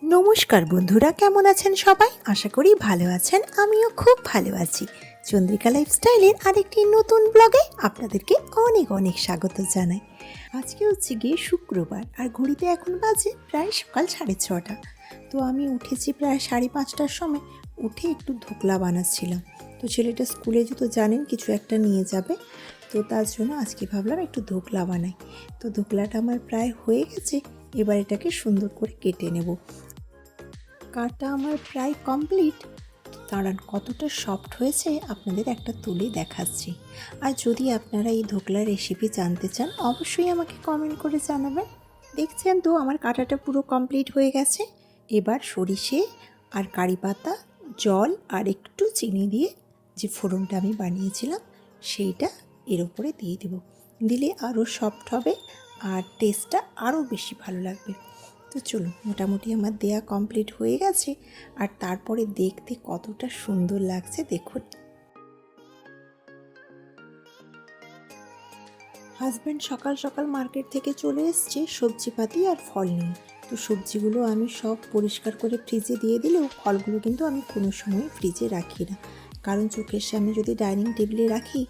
নমস্কার বন্ধুরা, কেমন আছেন সবাই? আশা করি ভালো আছেন। আমিও খুব ভালো আছি। চন্দ্রিকা লাইফস্টাইলের আরেকটি নতুন ব্লগে আপনাদেরকে অনেক অনেক স্বাগত জানাই। আজকে হচ্ছে গিয়ে শুক্রবার, আর ঘড়িতে এখন বাজে প্রায় সকাল 6:30। তো আমি উঠেছি প্রায় 5:30টার সময়। উঠে একটু ধোকলা বানাচ্ছিলাম। তো ছেলেটা স্কুলে তো জানেন কিছু একটা নিয়ে যাবে, তো তার জন্য আজকে ভাবলাম একটু ধোকলা বানাই। তো ধোকলাটা আমার প্রায় হয়ে গেছে। এবার এটাকে সুন্দর করে কেটে নেব। কাটা আমার প্রায় কমপ্লিট। দাঁড়ান, কতটা সফট হয়েছে আপনাদের একটা তুলে দেখাচ্ছি। আর যদি আপনারা এই ধোকলার রেসিপি জানতে চান, অবশ্যই আমাকে কমেন্ট করে জানাবেন। দেখছেন তো আমার কাটাটা পুরো কমপ্লিট হয়ে গেছে। এবার সরিষে আর কারি পাতা, জল আর একটু চিনি দিয়ে যে ফোড়নটা আমি বানিয়েছিলাম সেইটা এর ওপরে দিয়ে দেব। দিলে আরও সফট হবে আর টেস্টটা আরও বেশি ভালো লাগবে। তো চলুন, মোটামুটি আমার দেয়া কমপ্লিট হয়ে গেছে। আর তারপরে দেখতে কতটা সুন্দর লাগছে দেখুন। হাজব্যান্ড সকাল সকাল মার্কেট থেকে চলে এসছে সবজিপাতি আর ফল নিয়ে। তো সবজিগুলো আমি সব পরিষ্কার করে ফ্রিজে দিয়ে দিলেও ফলগুলো কিন্তু আমি কোনো সময় ফ্রিজে রাখি না, কারণ চোখের সামনে যদি ডাইনিং টেবিলে রাখি,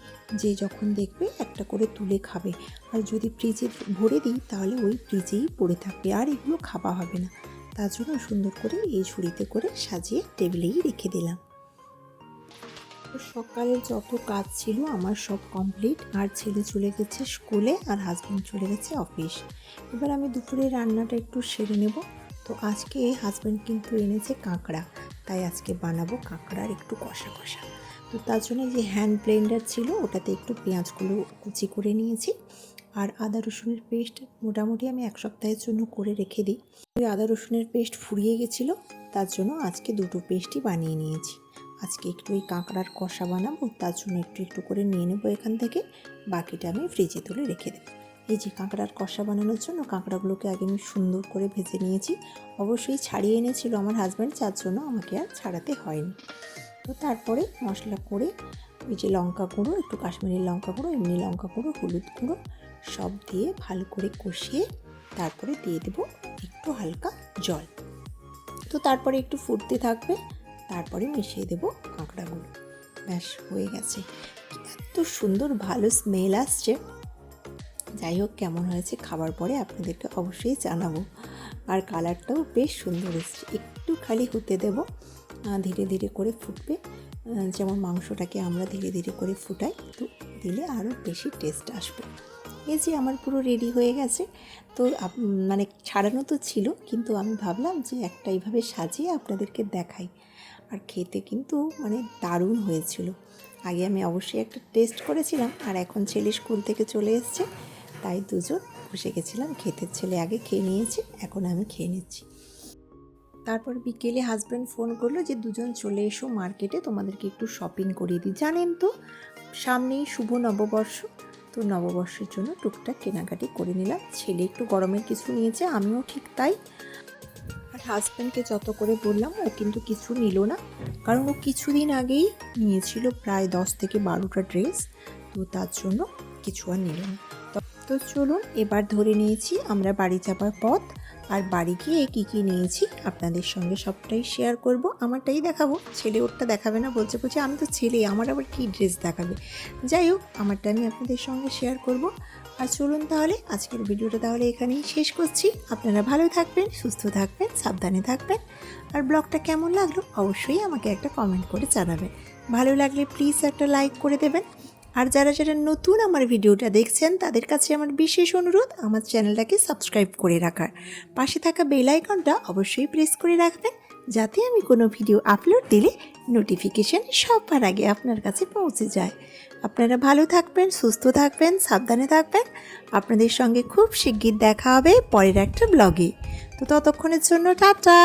যে যখন দেখবে একটা করে তুলে খাবে। আর যদি ফ্রিজে ভরে দিই তাহলে ওই ফ্রিজেই পড়ে থাকবে, আর এগুলো খাওয়া হবে না। তার জন্য সুন্দর করে এই ঝুড়িতে করে সাজিয়ে টেবিলেই রেখে দিলাম। সকালের যত কাজ ছিল আমার সব কমপ্লিট। আর ছেলে চলে গেছে স্কুলে আর হাজব্যান্ড চলে গেছে অফিস। এবার আমি দুপুরে রান্নাটা একটু সেরে নেব। তো আজকে হাজব্যান্ড কিন্তু এনেছে কাঁকড়া, তাই আজকে বানাবো কাঁকড়ার একটু কষা কষা। তো তার জন্য যে হ্যান্ড ব্লেন্ডার ছিল ওটাতে একটু পেঁয়াজগুলো কুচি করে নিয়েছি। আর আদা রসুনের পেস্ট মোটামুটি আমি এক সপ্তাহের জন্য করে রেখে দিই। ওই আদা রসুনের পেস্ট ফুরিয়ে গেছিলো, তার জন্য আজকে দুটো পেস্টই বানিয়ে নিয়েছি। আজকে একটু ওই কাঁকড়ার কষা বানাবো, তার জন্য একটু একটু করে নিয়ে নেবো এখান থেকে। বাকিটা আমি ফ্রিজে তুলে রেখে দেবো। এই যে কাঁকড়ার কষা বানানোর জন্য কাঁকড়াগুলোকে আগে আমি সুন্দর করে ভেজে নিয়েছি। অবশ্যই ছাড়িয়ে এনেছিল আমার হাজব্যান্ড, যার জন্য আমাকে আর ছাড়াতে হয়নি। তো তারপরে মশলা করে ওই যে লঙ্কা গুঁড়ো, একটু কাশ্মীরি লঙ্কা গুঁড়ো, এমনি লঙ্কা গুঁড়ো, হলুদ গুঁড়ো সব দিয়ে ভালো করে কষিয়ে তারপরে দিয়ে দেবো একটু হালকা জল। তো তারপরে একটু ফুটতে থাকবে, তারপরে মিশিয়ে দেবো কাঁকড়াগুলো। ব্যাস হয়ে গেছে। এত সুন্দর ভালো স্মেল আসছে। যাই হোক, কেমন হয়েছে খাবার পরে আপনাদেরকে অবশ্যই জানাবো। আর কালারটাও বেশ সুন্দর এসছে। একটু খালি হতে দেব, ধীরে ধীরে করে ফুটবে। যেমন মাংসটাকে আমরা ধীরে ধীরে করে ফুটাই, তো দিলে আরও বেশি টেস্ট আসবে। এই যে আমার পুরো রেডি হয়ে গেছে। তো মানে ছাড়ানো তো ছিল, কিন্তু আমি ভাবলাম যে একটা এইভাবে সাজিয়ে আপনাদেরকে দেখাই। আর খেতে কিন্তু মানে দারুণ হয়েছিল। আগে আমি অবশ্যই একটা টেস্ট করেছিলাম, আর এখন ছেলে স্কুল থেকে চলে এসছে, তাই দুজন বসে গেছিলাম খেতে। ছেলে আগে খেয়ে নিয়েছে, এখন আমি খেয়ে নিচ্ছি। তারপর বিকেলে হাজব্যান্ড ফোন করলো যে দুজন চলে এসো মার্কেটে, তোমাদেরকে একটু শপিং করিয়ে দিই। জানেন তো সামনেই শুভ নববর্ষ, তো নববর্ষের জন্য টুকটাক কেনাকাটি করে নিলাম। ছেলে একটু গরমের কিছু নিয়েছে, আমিও ঠিক তাই। আর হাজব্যান্ডকে যত করে বললাম ও কিন্তু কিছু নিল না, কারণ ও কিছুদিন আগেই নিয়েছিল প্রায় 10 থেকে 12টা ড্রেস, তো তার জন্য কিছু আর নিল না। তো চলুন এবার ধরে নিয়েছি আমরা বাড়ি যাবার পথ। আর বাড়ি গিয়ে কী কী নিয়েছি আপনাদের সঙ্গে সবটাই শেয়ার করব। আমারটাই দেখাবো, ছেলে ওরটা দেখাবে না বলছে আমি তো ছেলে, আমার আবার কী ড্রেস দেখাবে। যাই হোক, আমারটা আমি আপনাদের সঙ্গে শেয়ার করব। আর চলুন তাহলে আজকের ভিডিওটা তাহলে এখানেই শেষ করছি। আপনারা ভালো থাকবেন, সুস্থ থাকবেন, সাবধানে থাকবেন। আর ব্লগটা কেমন লাগলো অবশ্যই আমাকে একটা কমেন্ট করে জানাবেন। ভালো লাগলে প্লিজ একটা লাইক করে দেবেন। আর যারা যারা নতুন আমার ভিডিওটা দেখছেন তাদের কাছে আমার বিশেষ অনুরোধ, আমার চ্যানেলটাকে সাবস্ক্রাইব করে রাখার। পাশে থাকা বেল আইকনটা অবশ্যই প্রেস করে রাখবেন, যাতে আমি কোনো ভিডিও আপলোড দিলে নোটিফিকেশান সবার আগে আপনার কাছে পৌঁছে যায়। আপনারা ভালো থাকবেন, সুস্থ থাকবেন, সাবধানে থাকবেন। আপনাদের সঙ্গে খুব শিগগির দেখা হবে পরের একটা ব্লগে। তো ততক্ষণের জন্য টাটা।